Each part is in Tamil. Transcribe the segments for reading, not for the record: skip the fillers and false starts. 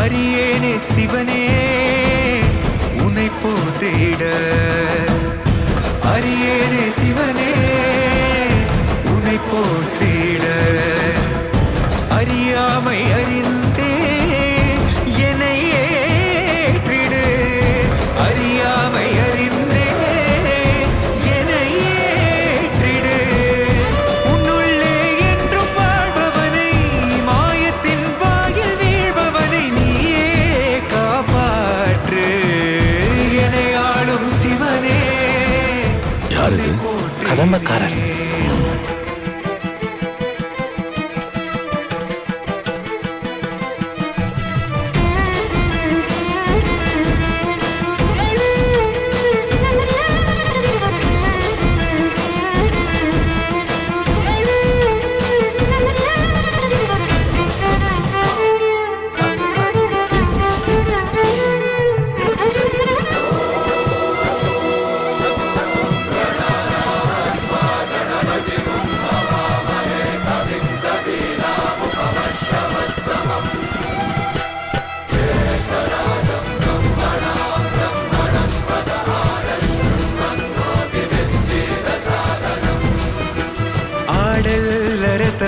அரியேனே சிவனே உன்னை போற்றிட, அரியேனே சிவனே உன்னை போற்றிட, அறியாமை அறிந்தே என்னை ஏற்றிடு, அறியாமை அறிந்தே என்னை ஏற்றிடு. உன்னுள்ளே என்றும் வாழ்பவனை, மாயத்தின் வாயில் வீழ்பவனை நீயே காப்பாற்று. என்னை ஆளும் சிவனே. யாரு கடமைக்காரன்?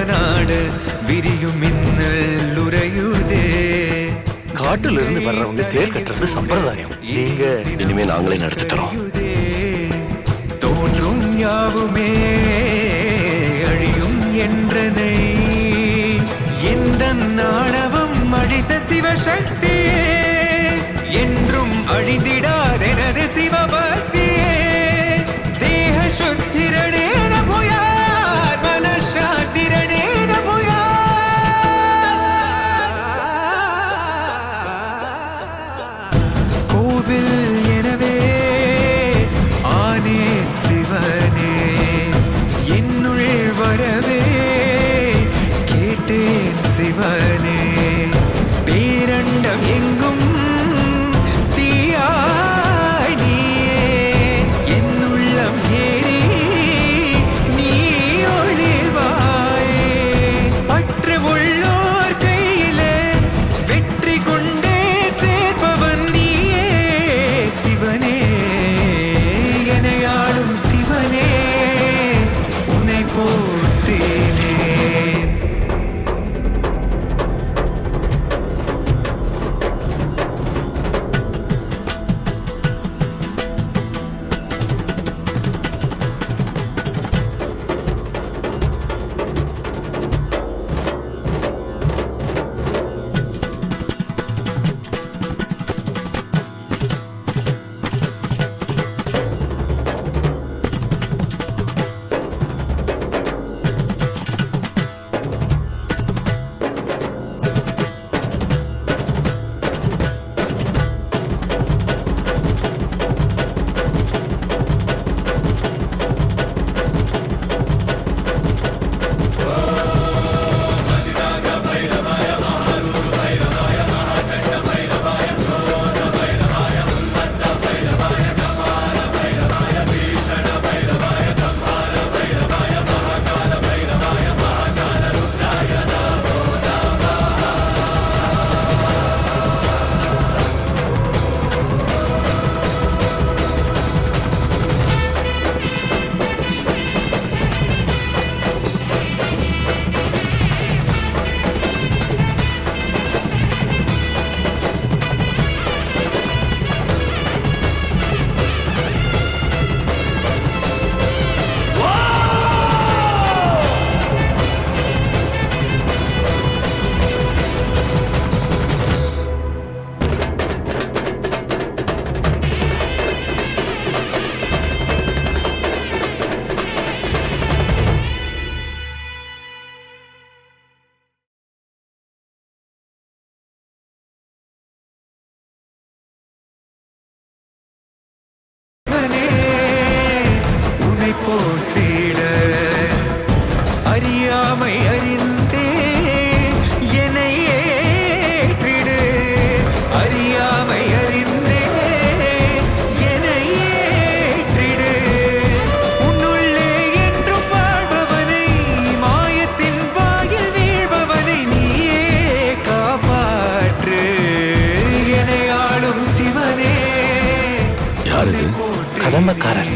நாடு விரியும் மின்னல் உறையுதே. காட்டுல இருந்து வர்றவங்க தேர் கட்டுறது சம்பிரதாயம். நீங்க இனிமே நாங்களே நடத்தி தரோம். தோன்றும் யாவுமே அழியும் என்றனை, எந்த நாணவம் அழித்த சிவசக்தியே, என்றும் அழிந்திடாதெனது சிவபக்தியே. தேக சுத்திரணே நபுயா, மனசாத்திரணே நபுயா. கோவில் எனவே ஆனே சிவனே, என்னுள் வரவே கேட்டேன் சிவனே. பேரண்டம் எங்கும் தீயா போற்றிட அறியாமை அறிந்தே என்னை ஏற்றிடு அறியாமை அறிந்தே என்னை ஏற்றிடு உன்னுள்ளே என்றும் வாழ்பவனை மாயத்தின் வாயில் வீழ்பவனை நீயே காப்பாற்று என்னை ஆளும் சிவனே யாரு இது? கடமைக்காரன்